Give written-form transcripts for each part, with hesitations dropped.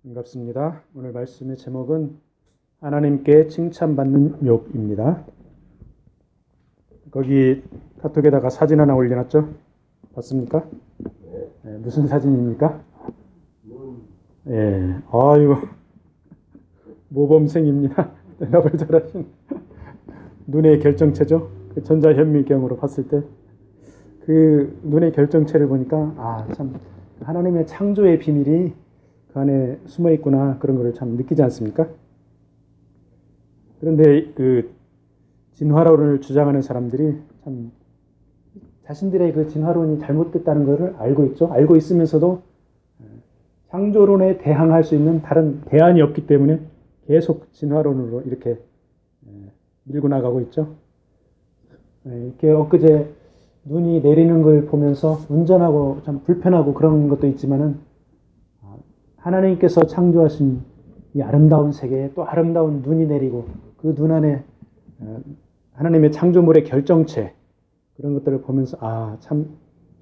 반갑습니다. 오늘 말씀의 제목은 하나님께 칭찬받는 욥입니다. 거기 카톡에다가 사진 하나 올려놨죠? 봤습니까? 네, 무슨 사진입니까? 예, 아이고 모범생입니다. 대답을 잘하신 눈의 결정체죠. 그 전자현미경으로 봤을 때 그 눈의 결정체를 보니까 참 하나님의 창조의 비밀이 그 안에 숨어 있구나, 그런 것을 참 느끼지 않습니까? 그런데 그 진화론을 주장하는 사람들이 참 자신들의 그 진화론이 잘못됐다는 것을 알고 있죠. 알고 있으면서도 창조론에 대항할 수 있는 다른 대안이 없기 때문에 계속 진화론으로 이렇게 밀고 나가고 있죠. 이렇게 엊그제 눈이 내리는 걸 보면서 운전하고 참 불편하고 그런 것도 있지만은 하나님께서 창조하신 이 아름다운 세계에 또 아름다운 눈이 내리고 그 눈 안에 하나님의 창조물의 결정체, 그런 것들을 보면서 참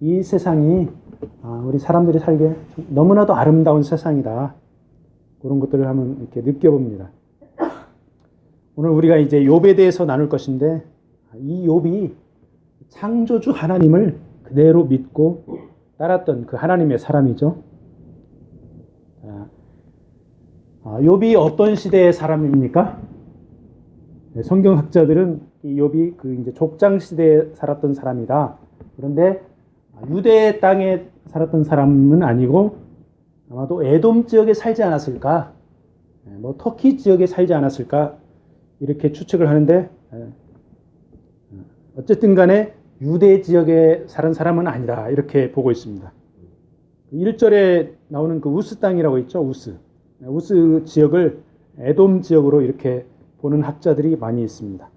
이 세상이 우리 사람들이 살기에 너무나도 아름다운 세상이다, 그런 것들을 한번 이렇게 느껴봅니다. 오늘 우리가 이제 욥에 대해서 나눌 것인데, 이 욥이 창조주 하나님을 그대로 믿고 따랐던 그 하나님의 사람이죠. 욥이 어떤 시대의 사람입니까? 성경학자들은 이 욥이 그 이제 족장 시대에 살았던 사람이다. 그런데 유대 땅에 살았던 사람은 아니고 아마도 에돔 지역에 살지 않았을까, 터키 지역에 살지 않았을까, 이렇게 추측을 하는데, 어쨌든 간에 유대 지역에 사는 사람은 아니다, 이렇게 보고 있습니다. 1절에 나오는 그 우스 땅이라고 있죠. 우스 지역을 에돔 지역으로 이렇게 보는 학자들이 많이 있습니다.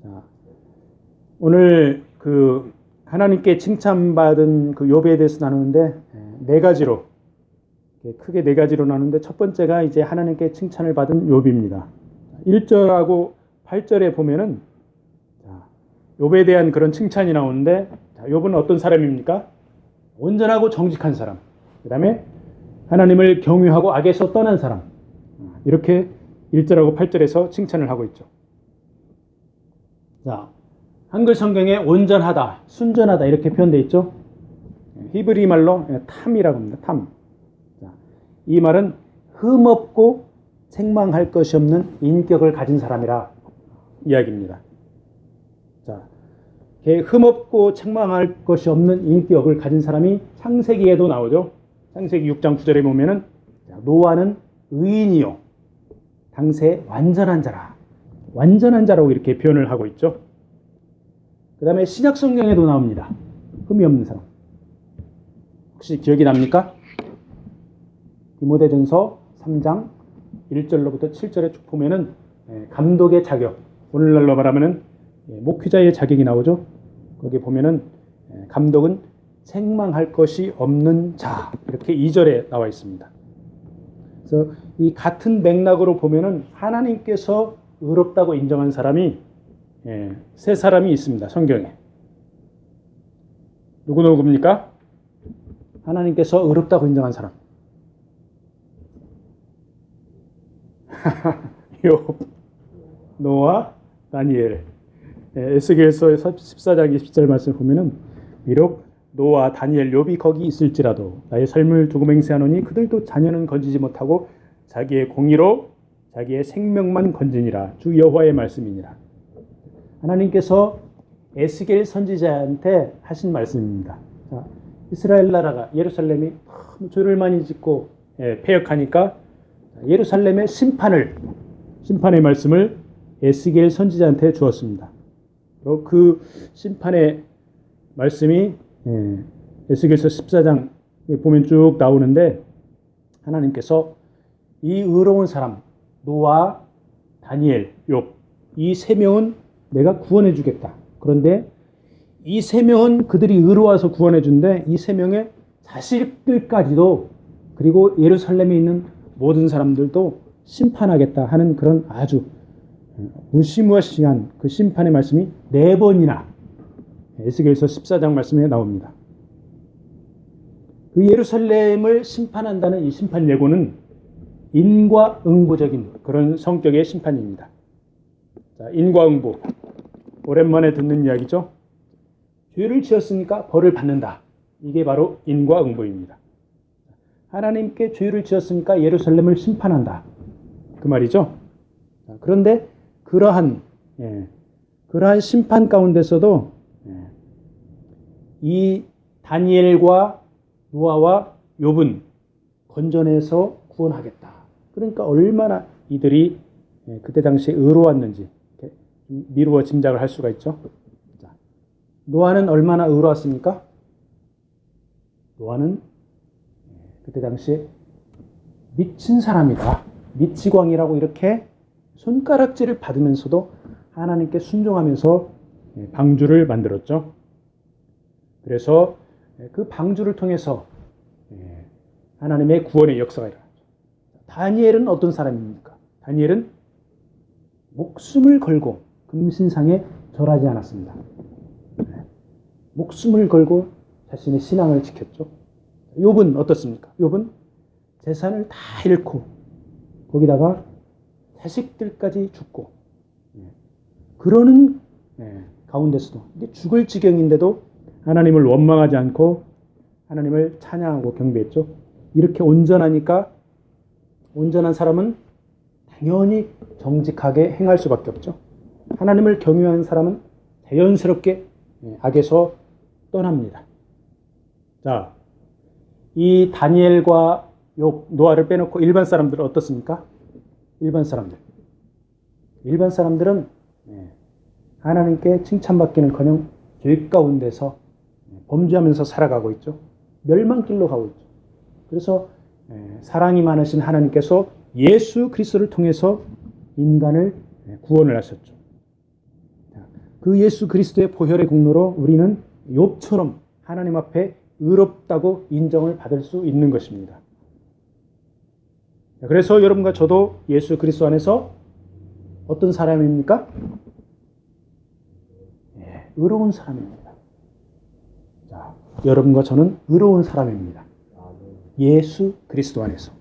자, 오늘 그 하나님께 칭찬받은 그 욥에 대해서 나누는데, 네 가지로, 크게 네 가지로 나누는데, 첫 번째가 이제 하나님께 칭찬을 받은 욥입니다. 1절하고 8절에 보면은 욥에 대한 그런 칭찬이 나오는데, 욥은 어떤 사람입니까? 온전하고 정직한 사람, 그 다음에 하나님을 경유하고 악에서 떠난 사람, 이렇게 1절하고 8절에서 칭찬을 하고 있죠. 자, 한글 성경에 온전하다, 순전하다 이렇게 표현되어 있죠. 히브리 말로 탐이라고 합니다. 탐. 자, 이 말은 흠없고 책망할 것이 없는 인격을 가진 사람이라 이야기입니다. 자, 흠없고 책망할 것이 없는 인격을 가진 사람이 창세기에도 나오죠. 창세기 6장 9절에 보면은 노아는 의인이요 당세 완전한 자라고 이렇게 표현을 하고 있죠. 그 다음에 신약 성경에도 나옵니다. 흠이 없는 사람. 혹시 기억이 납니까? 디모데전서 3장 1절로부터 7절에 쭉 보면은 감독의 자격, 오늘날로 말하면은 목회자의 자격이 나오죠. 거기 보면은 감독은 책망할 것이 없는 자, 이렇게 2절에 나와 있습니다. 그래서 이 같은 맥락으로 보면은 하나님께서 의롭다고 인정한 사람이 세 사람이 있습니다. 성경에. 누구입니까? 하나님께서 의롭다고 인정한 사람. 욥, 노아, 다니엘. 에스겔서 14장 20절 말씀 보면은, 비록 노아, 다니엘, 욥이 거기 있을지라도 나의 삶을 두고 맹세하노니 그들도 자녀는 건지지 못하고 자기의 공의로 자기의 생명만 건지니라. 주 여호와의 말씀이니라. 하나님께서 에스겔 선지자한테 하신 말씀입니다. 자, 이스라엘 나라가, 예루살렘이 죄를 많이 짓고 패역하니까 예루살렘의 심판의 말씀을 에스겔 선지자한테 주었습니다. 그 심판의 말씀이 에스겔서 14장 보면 쭉 나오는데, 하나님께서 이 의로운 사람 노아, 다니엘, 욥, 이 세 명은 내가 구원해 주겠다. 그런데 이 세 명은 그들이 의로워서 구원해 준데, 이 세 명의 자식들까지도, 그리고 예루살렘에 있는 모든 사람들도 심판하겠다 하는 그런 아주 무시무시한 그 심판의 말씀이 4번이나 에스겔서 14장 말씀에 나옵니다. 그 예루살렘을 심판한다는 이 심판 예고는 인과응보적인 그런 성격의 심판입니다. 자, 인과응보. 오랜만에 듣는 이야기죠. 죄를 지었으니까 벌을 받는다. 이게 바로 인과응보입니다. 하나님께 죄를 지었으니까 예루살렘을 심판한다. 그 말이죠. 그런데 그러한 심판 가운데서도 이 다니엘과 노아와 욥은 건져내서 구원하겠다. 그러니까 얼마나 이들이 그때 당시에 의로웠는지 미루어 짐작을 할 수가 있죠. 자, 노아는 얼마나 의로웠습니까? 노아는 그때 당시에 미친 사람이다. 미치광이라고 이렇게 손가락질을 받으면서도 하나님께 순종하면서 방주를 만들었죠. 그래서 그 방주를 통해서 하나님의 구원의 역사가 일어났죠. 다니엘은 어떤 사람입니까? 다니엘은 목숨을 걸고 금신상에 절하지 않았습니다. 목숨을 걸고 자신의 신앙을 지켰죠. 욥은 어떻습니까? 욥은 재산을 다 잃고 거기다가 자식들까지 죽고 그러는 가운데서도 이제 죽을 지경인데도 하나님을 원망하지 않고 하나님을 찬양하고 경배했죠. 이렇게 온전하니까 온전한 사람은 당연히 정직하게 행할 수밖에 없죠. 하나님을 경외하는 사람은 자연스럽게 악에서 떠납니다. 자, 이 다니엘과 욥, 노아를 빼놓고 일반 사람들은 어떻습니까? 일반 사람들은 하나님께 칭찬받기는커녕 죄 가운데서 범죄하면서 살아가고 있죠. 멸망길로 가고 있죠. 그래서 사랑이 많으신 하나님께서 예수 그리스도를 통해서 인간을 구원을 하셨죠. 그 예수 그리스도의 보혈의 공로로 우리는 욥처럼 하나님 앞에 의롭다고 인정을 받을 수 있는 것입니다. 그래서 여러분과 저도 예수 그리스도 안에서 어떤 사람입니까? 의로운 사람입니다. 자, 여러분과 저는 의로운 사람입니다. 예수 그리스도 안에서.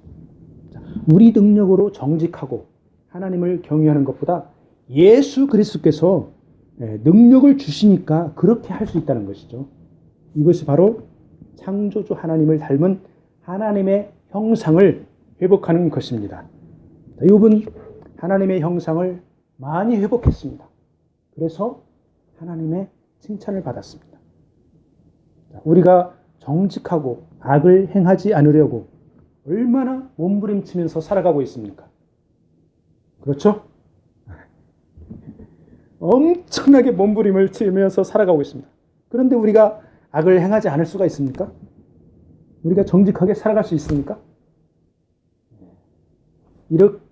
자, 우리 능력으로 정직하고 하나님을 경외하는 것보다 예수 그리스도께서 능력을 주시니까 그렇게 할 수 있다는 것이죠. 이것이 바로 창조주 하나님을 닮은 하나님의 형상을 회복하는 것입니다. 욥은 하나님의 형상을 많이 회복했습니다. 그래서 하나님의 칭찬을 받았습니다. 우리가 정직하고 악을 행하지 않으려고 얼마나 몸부림치면서 살아가고 있습니까? 그렇죠? 엄청나게 몸부림을 치면서 살아가고 있습니다. 그런데 우리가 악을 행하지 않을 수가 있습니까? 우리가 정직하게 살아갈 수 있습니까?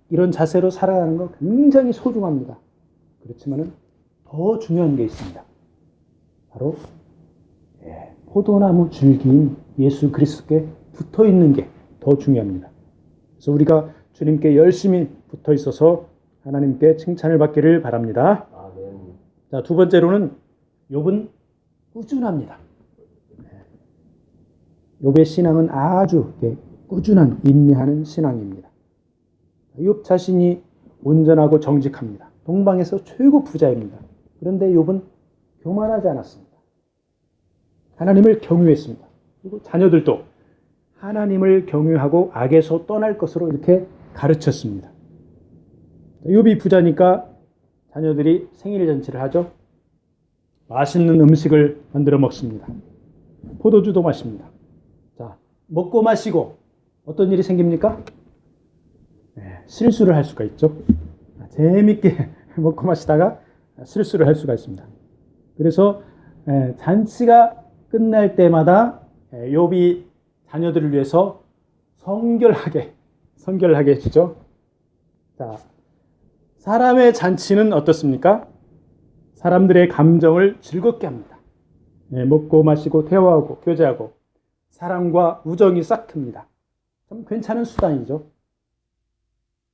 이런 자세로 살아가는 건 굉장히 소중합니다. 그렇지만은 더 중요한 게 있습니다. 바로 포도나무 줄기인 예수 그리스도께 붙어 있는 게 더 중요합니다. 그래서 우리가 주님께 열심히 붙어 있어서 하나님께 칭찬을 받기를 바랍니다. 자, 두 번째로는 욥은 꾸준합니다. 욥의 신앙은 아주 꾸준한 인내하는 신앙입니다. 욥 자신이 온전하고 정직합니다. 동방에서 최고 부자입니다. 그런데 욥은 교만하지 않았습니다. 하나님을 경외했습니다. 그리고 자녀들도 하나님을 경외하고 악에서 떠날 것으로 이렇게 가르쳤습니다. 욥이 부자니까 자녀들이 생일 잔치를 하죠. 맛있는 음식을 만들어 먹습니다. 포도주도 마십니다. 자, 먹고 마시고 어떤 일이 생깁니까? 실수를 할 수가 있죠. 재밌게 먹고 마시다가 실수를 할 수가 있습니다. 그래서 잔치가 끝날 때마다 욥이 자녀들을 위해서 성결하게 해주죠. 자, 사람의 잔치는 어떻습니까? 사람들의 감정을 즐겁게 합니다. 먹고 마시고 대화하고 교제하고 사랑과 우정이 싹 틉니다. 참 괜찮은 수단이죠.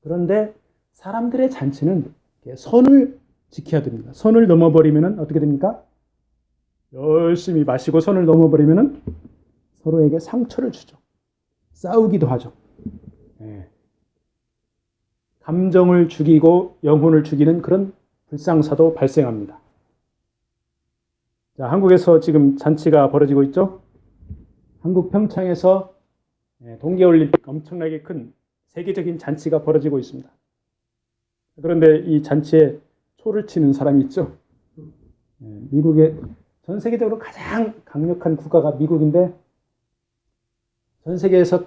그런데 사람들의 잔치는 선을 지켜야 됩니다. 선을 넘어버리면 어떻게 됩니까? 열심히 마시고 선을 넘어버리면 서로에게 상처를 주죠. 싸우기도 하죠. 예. 감정을 죽이고 영혼을 죽이는 그런 불상사도 발생합니다. 자, 한국에서 지금 잔치가 벌어지고 있죠. 한국 평창에서 동계올림픽 엄청나게 큰 세계적인 잔치가 벌어지고 있습니다. 그런데 이 잔치에 초를 치는 사람이 있죠. 미국의 전 세계적으로 가장 강력한 국가가 미국인데 전 세계에서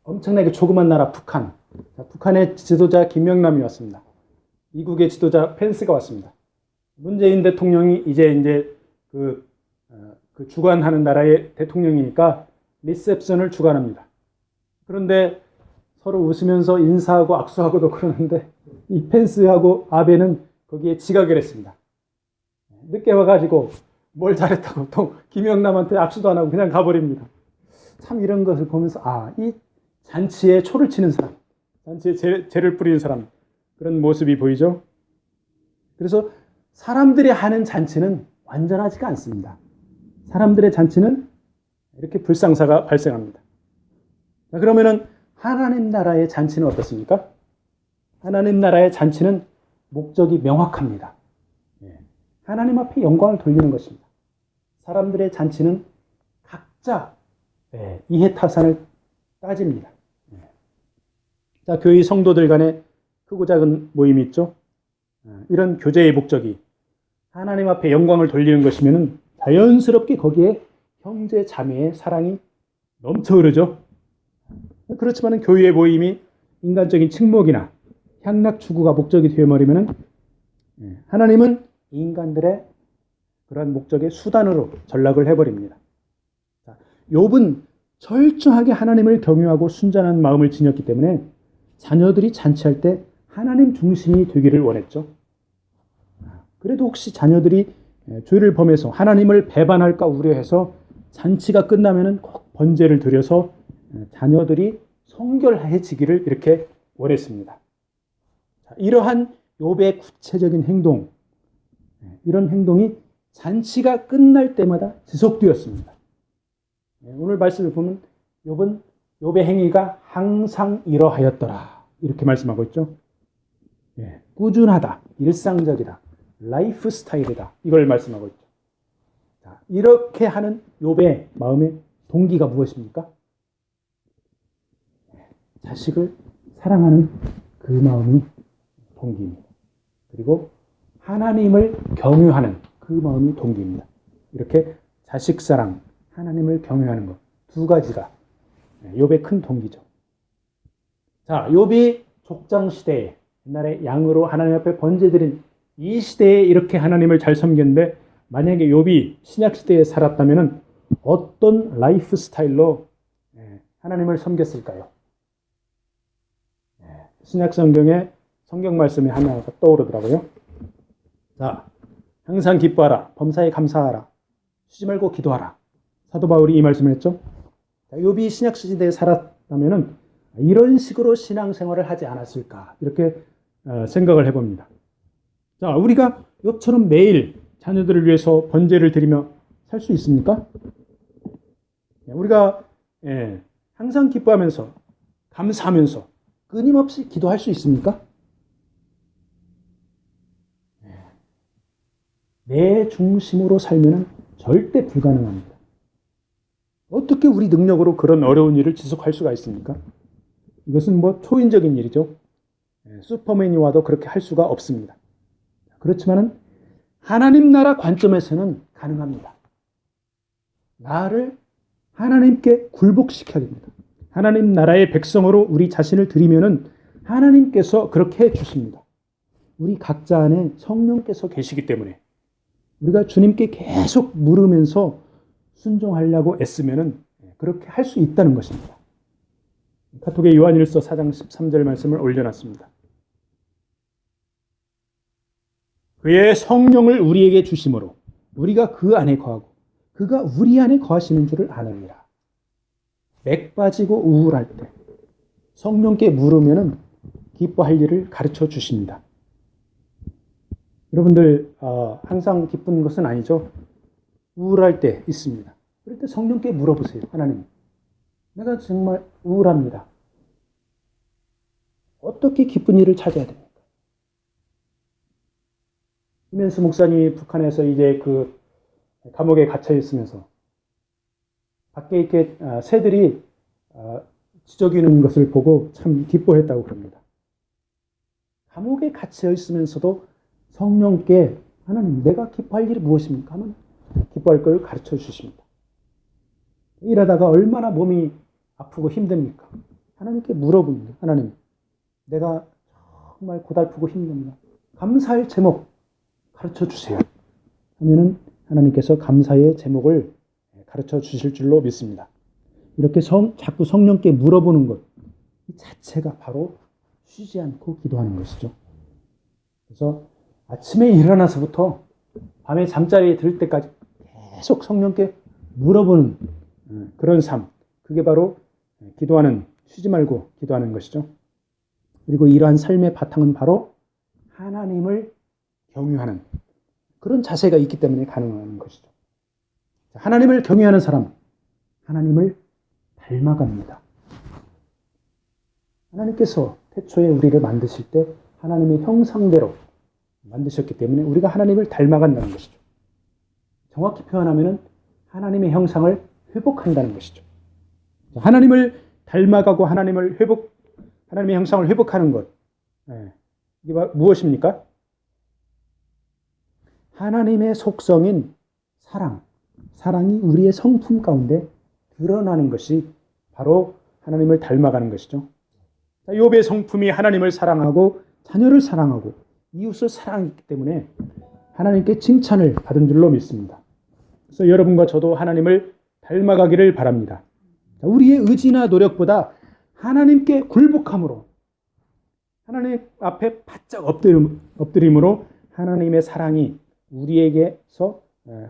엄청나게 조그만 나라 북한. 자, 북한의 지도자 김영남이 왔습니다. 미국의 지도자 펜스가 왔습니다. 문재인 대통령이 이제 그 주관하는 나라의 대통령이니까 리셉션을 주관합니다. 그런데 서로 웃으면서 인사하고 악수하고도 그러는데 이 펜스하고 아베는 거기에 지각을 했습니다. 늦게 와가지고 뭘 잘했다고 또 김영남한테 악수도 안 하고 그냥 가버립니다. 참 이런 것을 보면서 이 잔치에 초를 치는 사람, 잔치에 재를 뿌리는 사람, 그런 모습이 보이죠. 그래서 사람들이 하는 잔치는 완전하지가 않습니다. 사람들의 잔치는 이렇게 불상사가 발생합니다. 자, 그러면은 하나님 나라의 잔치는 어떻습니까? 하나님 나라의 잔치는 목적이 명확합니다. 하나님 앞에 영광을 돌리는 것입니다. 사람들의 잔치는 각자 이해타산을 따집니다. 자, 교회 성도들 간에 크고 작은 모임이 있죠. 이런 교제의 목적이 하나님 앞에 영광을 돌리는 것이면 자연스럽게 거기에 형제 자매의 사랑이 넘쳐 흐르죠. 그렇지만 교회의 모임이 인간적인 측목이나 향락 추구가 목적이 되어버리면 하나님은 인간들의 그러한 목적의 수단으로 전락을 해버립니다. 욥은 철저하게 하나님을 경유하고 순전한 마음을 지녔기 때문에 자녀들이 잔치할 때 하나님 중심이 되기를 원했죠. 그래도 혹시 자녀들이 죄를 범해서 하나님을 배반할까 우려해서 잔치가 끝나면 꼭 번제를 드려서 자녀들이 성결해지기를 이렇게 원했습니다. 이러한 욥의 구체적인 행동, 이런 행동이 잔치가 끝날 때마다 지속되었습니다. 오늘 말씀을 보면 욥의 행위가 항상 이러하였더라 이렇게 말씀하고 있죠. 꾸준하다, 일상적이다, 라이프 스타일이다 이걸 말씀하고 있죠. 자, 이렇게 하는 욥의 마음의 동기가 무엇입니까? 자식을 사랑하는 그 마음이 동기입니다. 그리고 하나님을 경유하는 그 마음이 동기입니다. 이렇게 자식 사랑, 하나님을 경유하는 것 두 가지가 욥의 큰 동기죠. 자, 욥이 족장 시대에 옛날에 양으로 하나님 앞에 번제드린 이 시대에 이렇게 하나님을 잘 섬겼는데 만약에 욥이 신약 시대에 살았다면 어떤 라이프 스타일로 하나님을 섬겼을까요? 신약 성경에 성경 말씀이 하나가 떠오르더라고요. 자, 항상 기뻐하라, 범사에 감사하라, 쉬지 말고 기도하라. 사도 바울이 이 말씀을 했죠. 욥이 신약 시대에 살았다면 이런 식으로 신앙생활을 하지 않았을까 이렇게 생각을 해봅니다. 자, 우리가 욥처럼 매일 자녀들을 위해서 번제를 드리며 살 수 있습니까? 우리가 항상 기뻐하면서 감사하면서 끊임없이 기도할 수 있습니까? 내 중심으로 살면 절대 불가능합니다. 어떻게 우리 능력으로 그런 어려운 일을 지속할 수가 있습니까? 이것은 초인적인 일이죠. 슈퍼맨이 와도 그렇게 할 수가 없습니다. 그렇지만은 하나님 나라 관점에서는 가능합니다. 나를 하나님께 굴복시켜야 됩니다. 하나님 나라의 백성으로 우리 자신을 드리면은 하나님께서 그렇게 해 주십니다. 우리 각자 안에 성령께서 계시기 때문에 우리가 주님께 계속 물으면서 순종하려고 애쓰면은 그렇게 할 수 있다는 것입니다. 카톡에 요한일서 4장 13절 말씀을 올려놨습니다. 그의 성령을 우리에게 주심으로 우리가 그 안에 거하고 그가 우리 안에 거하시는 줄을 아느니라. 맥 빠지고 우울할 때 성령께 물으면은 기뻐할 일을 가르쳐 주십니다. 여러분들 항상 기쁜 것은 아니죠. 우울할 때 있습니다. 그럴 때 성령께 물어보세요. 하나님, 내가 정말 우울합니다. 어떻게 기쁜 일을 찾아야 됩니까? 이면수 목사님이 북한에서 이제 그 감옥에 갇혀 있으면서 밖에 이렇게 새들이 지저귀는 것을 보고 참 기뻐했다고 그럽니다. 감옥에 갇혀 있으면서도 성령께 하나님, 내가 기뻐할 일이 무엇입니까? 하면 기뻐할 걸 가르쳐 주십니다. 일하다가 얼마나 몸이 아프고 힘듭니까? 하나님께 물어봅니다. 하나님, 내가 정말 고달프고 힘듭니다. 감사할 제목 가르쳐 주세요. 하면은 하나님께서 감사의 제목을 가르쳐 주실 줄로 믿습니다. 이렇게 자꾸 성령께 물어보는 것, 이 자체가 바로 쉬지 않고 기도하는 것이죠. 그래서 아침에 일어나서부터 밤에 잠자리에 들 때까지 계속 성령께 물어보는 그런 삶, 그게 바로 기도하는, 쉬지 말고 기도하는 것이죠. 그리고 이러한 삶의 바탕은 바로 하나님을 경유하는 그런 자세가 있기 때문에 가능한 것이죠. 하나님을 경유하는 사람, 하나님을 닮아갑니다. 하나님께서 태초에 우리를 만드실 때 하나님의 형상대로 만드셨기 때문에 우리가 하나님을 닮아간다는 것이죠. 정확히 표현하면 하나님의 형상을 회복한다는 것이죠. 하나님을 닮아가고 하나님의 형상을 회복하는 것. 이게 무엇입니까? 하나님의 속성인 사랑이 우리의 성품 가운데 드러나는 것이 바로 하나님을 닮아가는 것이죠. 욥의 성품이 하나님을 사랑하고 자녀를 사랑하고 이웃을 사랑했기 때문에 하나님께 칭찬을 받은 줄로 믿습니다. 그래서 여러분과 저도 하나님을 닮아가기를 바랍니다. 우리의 의지나 노력보다 하나님께 굴복함으로 하나님 앞에 바짝 엎드림으로 하나님의 사랑이 우리에게서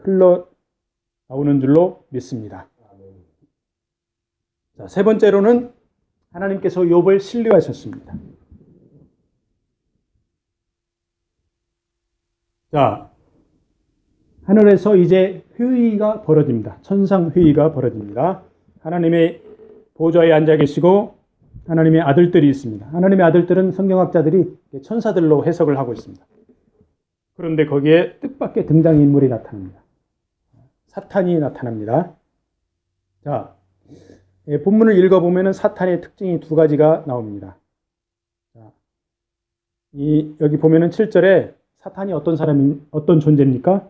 흘러나오는 줄로 믿습니다. 자, 세 번째로는 하나님께서 욥을 신뢰하셨습니다. 자, 하늘에서 이제 회의가 벌어집니다. 천상 회의가 벌어집니다. 하나님의 보좌에 앉아 계시고 하나님의 아들들이 있습니다. 하나님의 아들들은 성경학자들이 천사들로 해석을 하고 있습니다. 그런데 거기에 뜻밖의 등장인물이 나타납니다. 사탄이 나타납니다. 자, 본문을 읽어보면 사탄의 특징이 두 가지가 나옵니다. 자, 여기 보면은 7절에 사탄이 어떤 존재입니까?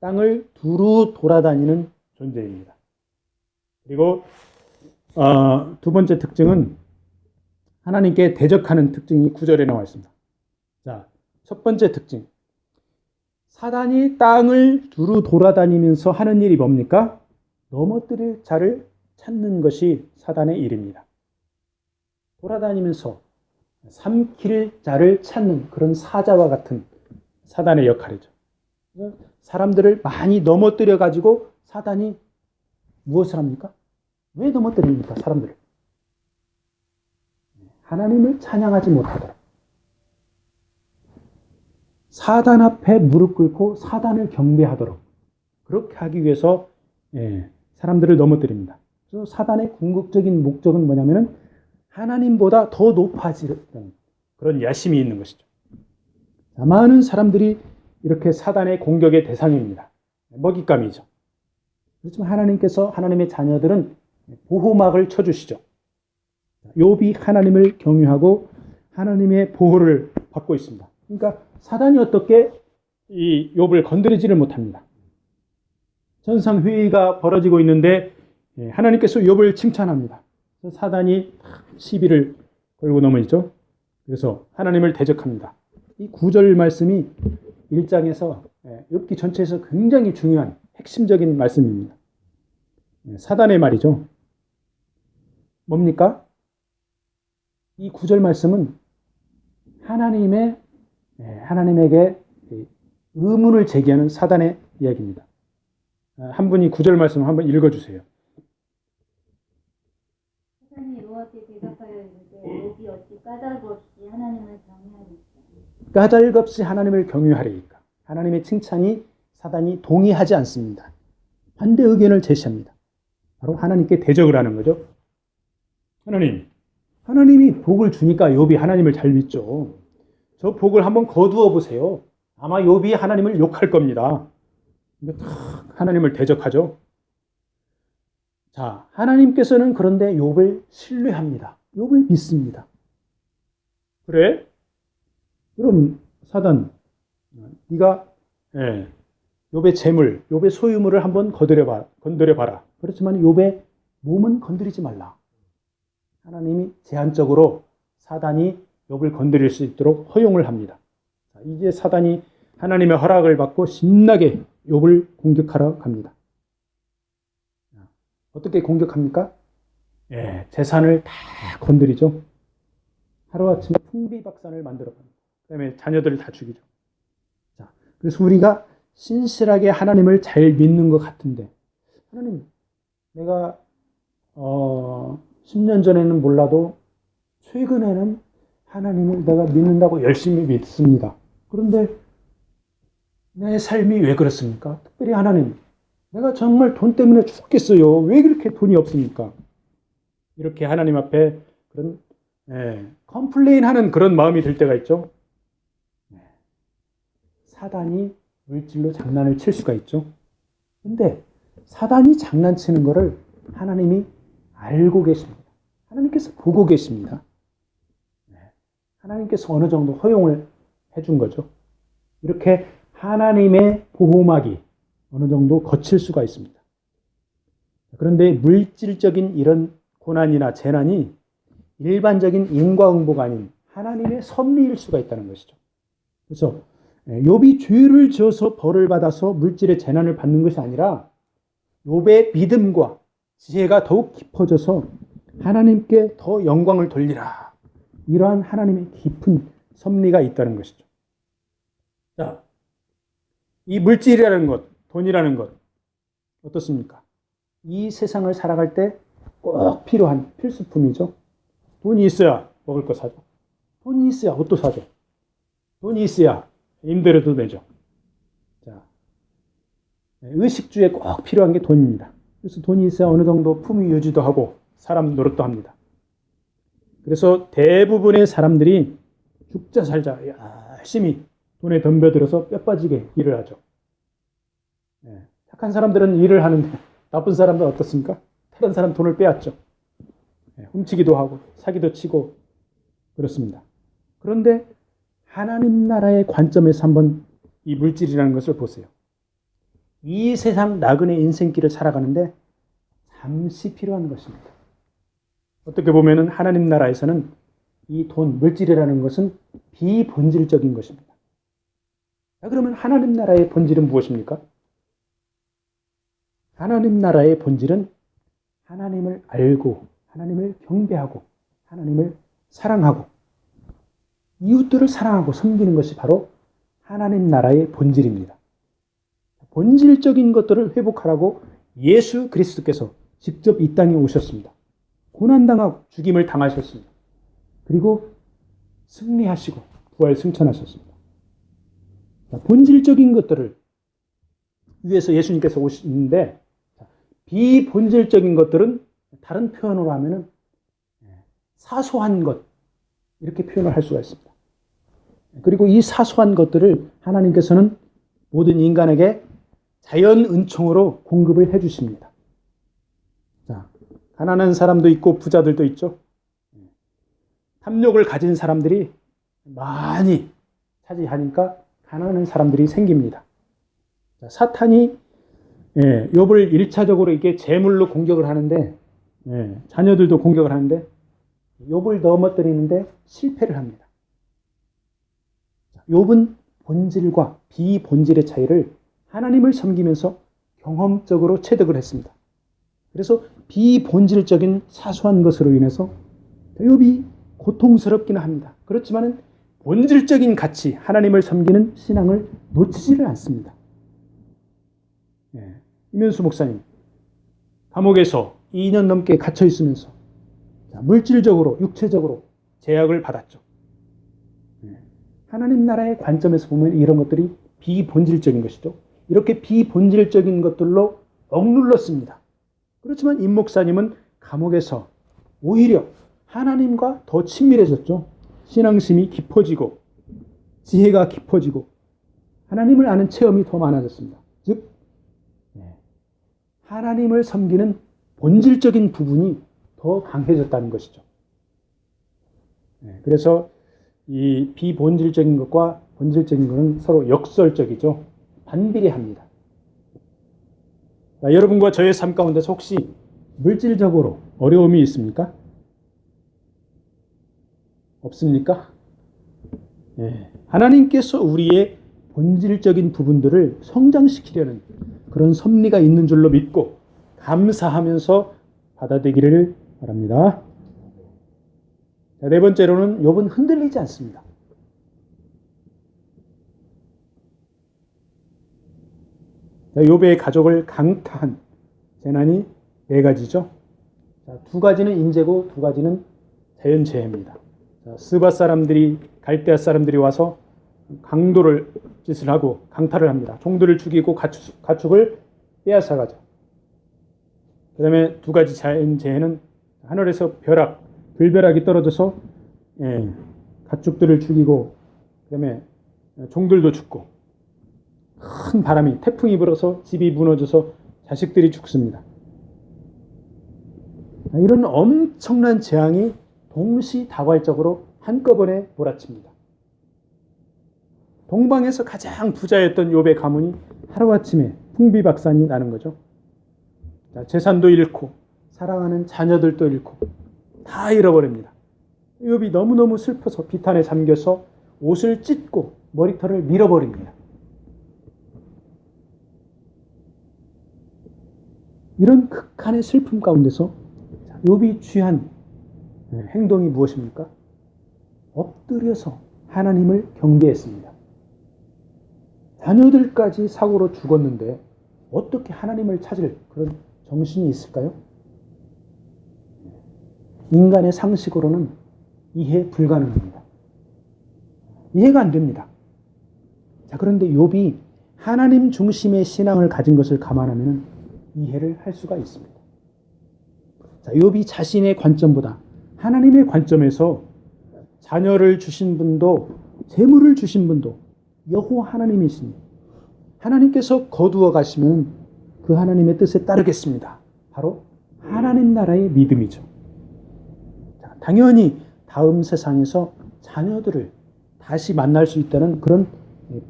땅을 두루 돌아다니는 존재입니다. 그리고 두 번째 특징은 하나님께 대적하는 특징이 9절에 나와 있습니다. 자, 첫 번째 특징. 사단이 땅을 두루 돌아다니면서 하는 일이 뭡니까? 넘어뜨릴 자를 찾는 것이 사단의 일입니다. 돌아다니면서 삼킬 자를 찾는 그런 사자와 같은 사단의 역할이죠. 사람들을 많이 넘어뜨려 가지고 사단이 무엇을 합니까? 왜 넘어뜨립니까? 사람들을. 하나님을 찬양하지 못하도록. 사단 앞에 무릎 꿇고 사단을 경배하도록. 그렇게 하기 위해서 사람들을 넘어뜨립니다. 그래서 사단의 궁극적인 목적은 뭐냐면은 하나님보다 더 높아지는 그런 야심이 있는 것이죠. 많은 사람들이 이렇게 사단의 공격의 대상입니다. 먹잇감이죠. 그렇지만 하나님께서 하나님의 자녀들은 보호막을 쳐주시죠. 욥이 하나님을 경유하고 하나님의 보호를 받고 있습니다. 그러니까 사단이 어떻게 이 욥을 건드리지를 못합니다. 천상 회의가 벌어지고 있는데 하나님께서 욥을 칭찬합니다. 사단이 시비를 걸고 넘어지죠. 그래서 하나님을 대적합니다. 이 9절 말씀이 1장에서 욥기 전체에서 굉장히 중요한 핵심적인 말씀입니다. 사단의 말이죠. 뭡니까? 이 9절 말씀은 하나님에게 의문을 제기하는 사단의 이야기입니다. 한 분이 9절 말씀을 한번 읽어주세요. 사단이 욥에게 대답하여 이르되 욥이 어찌 까닭 없이 하나님을 경외하리까? 까닭 없이 하나님을 경외하리까? 하나님의 칭찬이 사단이 동의하지 않습니다. 반대 의견을 제시합니다. 바로 하나님께 대적을 하는 거죠. 하나님이 복을 주니까 욥이 하나님을 잘 믿죠. 저 복을 한번 거두어 보세요. 아마 욥이 하나님을 욕할 겁니다. 하나님을 대적하죠. 자, 하나님께서는 그런데 욥을 신뢰합니다. 욥을 믿습니다. 그래? 그럼 사단, 네가 욥의 재물, 욥의 소유물을 한번 건드려봐라. 그렇지만 욥의 몸은 건드리지 말라. 하나님이 제한적으로 사단이 욥을 건드릴 수 있도록 허용을 합니다. 자, 이제 사단이 하나님의 허락을 받고 신나게 욥을 공격하러 갑니다. 어떻게 공격합니까? 재산을 다 건드리죠. 하루아침에 풍비박산을 만들어 갑니다. 그다음에 자녀들을 다 죽이죠. 자, 그래서 우리가 신실하게 하나님을 잘 믿는 것 같은데, 하나님, 내가 10년 전에는 몰라도 최근에는 하나님을 내가 믿는다고 열심히 믿습니다. 그런데 내 삶이 왜 그렇습니까? 특별히 하나님, 내가 정말 돈 때문에 죽겠어요. 왜 그렇게 돈이 없습니까? 이렇게 하나님 앞에 그런 컴플레인하는 그런 마음이 들 때가 있죠. 사단이 물질로 장난을 칠 수가 있죠. 근데 사단이 장난치는 것을 하나님이 알고 계십니다. 하나님께서 보고 계십니다. 하나님께서 어느 정도 허용을 해준 거죠. 이렇게 하나님의 보호막이 어느 정도 거칠 수가 있습니다. 그런데 물질적인 이런 고난이나 재난이 일반적인 인과응보가 아닌 하나님의 섭리일 수가 있다는 것이죠. 그래서 욥이 죄를 지어서 벌을 받아서 물질의 재난을 받는 것이 아니라 욥의 믿음과 지혜가 더욱 깊어져서 하나님께 더 영광을 돌리라. 이러한 하나님의 깊은 섭리가 있다는 것이죠. 자, 이 물질이라는 것, 돈이라는 것 어떻습니까? 이 세상을 살아갈 때 꼭 필요한 필수품이죠. 돈이 있어야 먹을 거 사죠. 돈이 있어야 옷도 사죠. 돈이 있어야 임대료도 내죠. 자, 의식주에 꼭 필요한 게 돈입니다. 그래서 돈이 있어야 어느 정도 품위 유지도 하고 사람 노릇도 합니다. 그래서 대부분의 사람들이 죽자 살자 열심히 돈에 덤벼들어서 뼈 빠지게 일을 하죠. 착한 사람들은 일을 하는데 나쁜 사람들은 어떻습니까? 다른 사람 돈을 빼앗죠. 훔치기도 하고 사기도 치고 그렇습니다. 그런데 하나님 나라의 관점에서 한번 이 물질이라는 것을 보세요. 이 세상 나그네 인생길을 살아가는데 잠시 필요한 것입니다. 어떻게 보면은 하나님 나라에서는 이 돈, 물질이라는 것은 비본질적인 것입니다. 자, 그러면 하나님 나라의 본질은 무엇입니까? 하나님 나라의 본질은 하나님을 알고 하나님을 경배하고 하나님을 사랑하고 이웃들을 사랑하고 섬기는 것이 바로 하나님 나라의 본질입니다. 본질적인 것들을 회복하라고 예수 그리스도께서 직접 이 땅에 오셨습니다. 고난당하고 죽임을 당하셨습니다. 그리고 승리하시고 부활 승천하셨습니다. 본질적인 것들을 위해서 예수님께서 오시는데 비본질적인 것들은 다른 표현으로 하면은 사소한 것 이렇게 표현을 할 수가 있습니다. 그리고 이 사소한 것들을 하나님께서는 모든 인간에게 자연 은총으로 공급을 해주십니다. 자, 가난한 사람도 있고 부자들도 있죠. 탐욕을 가진 사람들이 많이 차지하니까 가난한 사람들이 생깁니다. 자, 사탄이 욥을 1차적으로 이게 재물로 공격을 하는데 자녀들도 공격을 하는데 욥을 넘어뜨리는데 실패를 합니다. 욥은 본질과 비본질의 차이를 하나님을 섬기면서 경험적으로 체득을 했습니다. 그래서 비본질적인 사소한 것으로 인해서 욥이 고통스럽기는 합니다. 그렇지만 본질적인 가치, 하나님을 섬기는 신앙을 놓치지를 않습니다. 이면수 목사님, 감옥에서 2년 넘게 갇혀 있으면서 물질적으로, 육체적으로 제약을 받았죠. 하나님 나라의 관점에서 보면 이런 것들이 비본질적인 것이죠. 이렇게 비본질적인 것들로 억눌렀습니다. 그렇지만 임 목사님은 감옥에서 오히려 하나님과 더 친밀해졌죠. 신앙심이 깊어지고 지혜가 깊어지고 하나님을 아는 체험이 더 많아졌습니다. 즉 하나님을 섬기는 본질적인 부분이 더 강해졌다는 것이죠. 그래서 이 비본질적인 것과 본질적인 것은 서로 역설적이죠. 반비례합니다. 여러분과 저의 삶 가운데서 혹시 물질적으로 어려움이 있습니까? 없습니까? 하나님께서 우리의 본질적인 부분들을 성장시키려는 그런 섭리가 있는 줄로 믿고 감사하면서 받아들이기를 바랍니다. 자, 네 번째로는 욥은 흔들리지 않습니다. 자, 욥의 가족을 강타한 재난이 네 가지죠. 자, 두 가지는 인재고 두 가지는 자연재해입니다. 자, 스바 사람들이 갈대아 사람들이 와서 강도를 짓을 하고 강탈을 합니다. 종들을 죽이고 가축을 빼앗아 가죠. 그 다음에 두 가지 자연재해는 하늘에서 불벼락이 떨어져서 가축들을 죽이고 그 다음에 종들도 죽고 큰 바람이 태풍이 불어서 집이 무너져서 자식들이 죽습니다. 이런 엄청난 재앙이 동시다발적으로 한꺼번에 몰아칩니다. 동방에서 가장 부자였던 욥의 가문이 하루아침에 풍비박산이 나는 거죠. 재산도 잃고 사랑하는 자녀들도 잃고 다 잃어버립니다. 욥이 너무너무 슬퍼서 비탄에 잠겨서 옷을 찢고 머리털을 밀어버립니다. 이런 극한의 슬픔 가운데서 욥이 취한 행동이 무엇입니까? 엎드려서 하나님을 경배했습니다. 자녀들까지 사고로 죽었는데 어떻게 하나님을 찾을 그런 정신이 있을까요? 인간의 상식으로는 이해 불가능합니다. 이해가 안 됩니다. 자, 그런데 욥이 하나님 중심의 신앙을 가진 것을 감안하면 이해를 할 수가 있습니다. 자, 욥이 자신의 관점보다 하나님의 관점에서 자녀를 주신 분도 재물을 주신 분도 여호와 하나님이시니 하나님께서 거두어 가시면 그 하나님의 뜻에 따르겠습니다. 바로 하나님 나라의 믿음이죠. 자, 당연히 다음 세상에서 자녀들을 다시 만날 수 있다는 그런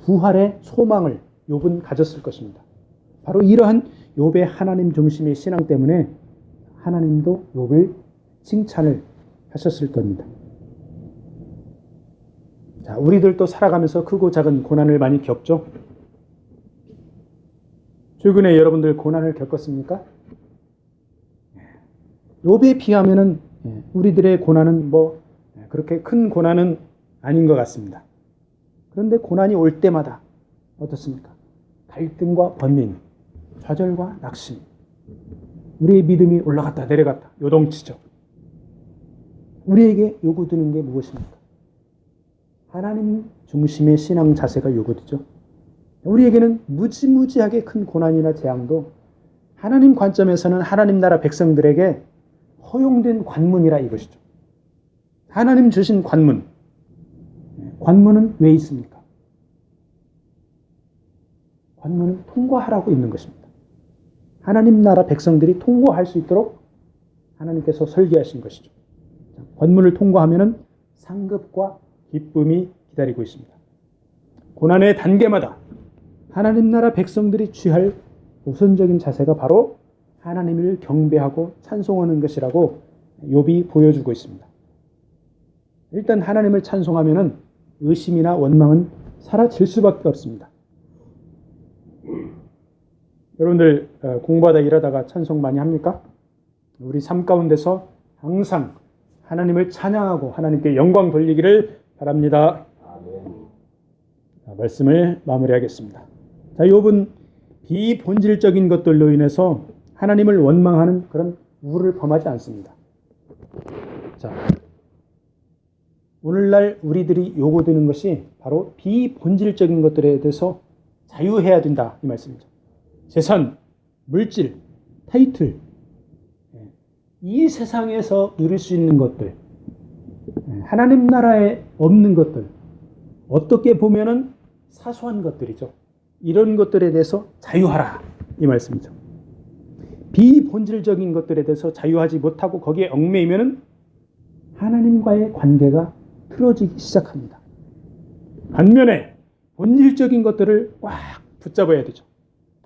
부활의 소망을 욥은 가졌을 것입니다. 바로 이러한 욥의 하나님 중심의 신앙 때문에 하나님도 욥을 칭찬을 하셨을 겁니다. 자, 우리들도 살아가면서 크고 작은 고난을 많이 겪죠. 최근에 여러분들 고난을 겪었습니까? 욥에 비하면은 우리들의 고난은 그렇게 큰 고난은 아닌 것 같습니다. 그런데 고난이 올 때마다 어떻습니까? 갈등과 번민, 좌절과 낙심, 우리의 믿음이 올라갔다 내려갔다 요동치죠. 우리에게 요구되는 게 무엇입니까? 하나님 중심의 신앙 자세가 요구되죠. 우리에게는 무지무지하게 큰 고난이나 재앙도 하나님 관점에서는 하나님 나라 백성들에게 허용된 관문이라 이것이죠. 하나님 주신 관문. 관문은 왜 있습니까? 관문은 통과하라고 있는 것입니다. 하나님 나라 백성들이 통과할 수 있도록 하나님께서 설계하신 것이죠. 관문을 통과하면 상급과 기쁨이 기다리고 있습니다. 고난의 단계마다 하나님 나라 백성들이 취할 우선적인 자세가 바로 하나님을 경배하고 찬송하는 것이라고 욥이 보여주고 있습니다. 일단 하나님을 찬송하면 의심이나 원망은 사라질 수밖에 없습니다. 여러분들 공부하다 일하다가 찬송 많이 합니까? 우리 삶 가운데서 항상 하나님을 찬양하고 하나님께 영광 돌리기를 바랍니다. 자, 말씀을 마무리하겠습니다. 자, 욥은 비본질적인 것들로 인해서 하나님을 원망하는 그런 우를 범하지 않습니다. 자, 오늘날 우리들이 요구되는 것이 바로 비본질적인 것들에 대해서 자유해야 된다 이 말씀이죠. 재산, 물질, 타이틀 이 세상에서 누릴 수 있는 것들, 하나님 나라에 없는 것들, 어떻게 보면은 사소한 것들이죠. 이런 것들에 대해서 자유하라, 이 말씀이죠. 비본질적인 것들에 대해서 자유하지 못하고 거기에 얽매이면은 하나님과의 관계가 틀어지기 시작합니다. 반면에 본질적인 것들을 꽉 붙잡아야 되죠.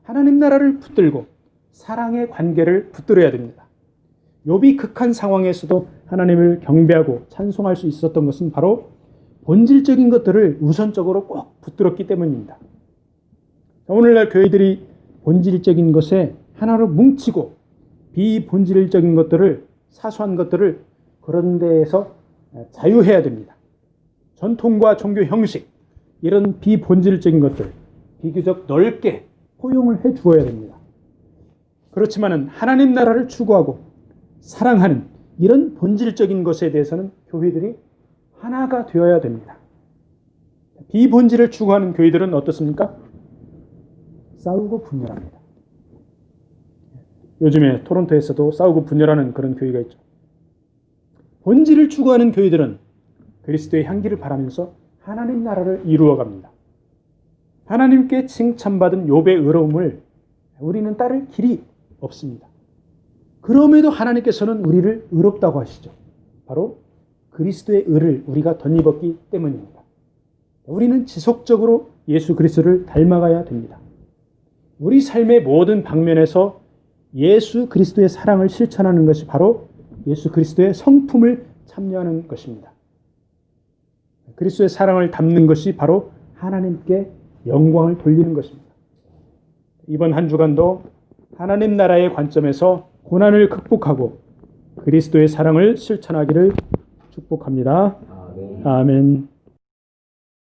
하나님 나라를 붙들고 사랑의 관계를 붙들어야 됩니다. 욥이 극한 상황에서도 하나님을 경배하고 찬송할 수 있었던 것은 바로 본질적인 것들을 우선적으로 꼭 붙들었기 때문입니다. 오늘날 교회들이 본질적인 것에 하나로 뭉치고 비본질적인 것들을, 사소한 것들을 그런 데에서 자유해야 됩니다. 전통과 종교 형식, 이런 비본질적인 것들 비교적 넓게 포용을 해 주어야 됩니다. 그렇지만은 하나님 나라를 추구하고 사랑하는 이런 본질적인 것에 대해서는 교회들이 하나가 되어야 됩니다. 비본질을 추구하는 교회들은 어떻습니까? 싸우고 분열합니다. 요즘에 토론토에서도 싸우고 분열하는 그런 교회가 있죠. 본질을 추구하는 교회들은 그리스도의 향기를 바라면서 하나님 나라를 이루어갑니다. 하나님께 칭찬받은 욥의 의로움을 우리는 따를 길이 없습니다. 그럼에도 하나님께서는 우리를 의롭다고 하시죠. 바로 그리스도의 의를 우리가 덧입었기 때문입니다. 우리는 지속적으로 예수 그리스도를 닮아가야 됩니다. 우리 삶의 모든 방면에서 예수 그리스도의 사랑을 실천하는 것이 바로 예수 그리스도의 성품을 참여하는 것입니다. 그리스도의 사랑을 담는 것이 바로 하나님께 영광을 돌리는 것입니다. 이번 한 주간도 하나님 나라의 관점에서 고난을 극복하고 그리스도의 사랑을 실천하기를 축복합니다. 아멘.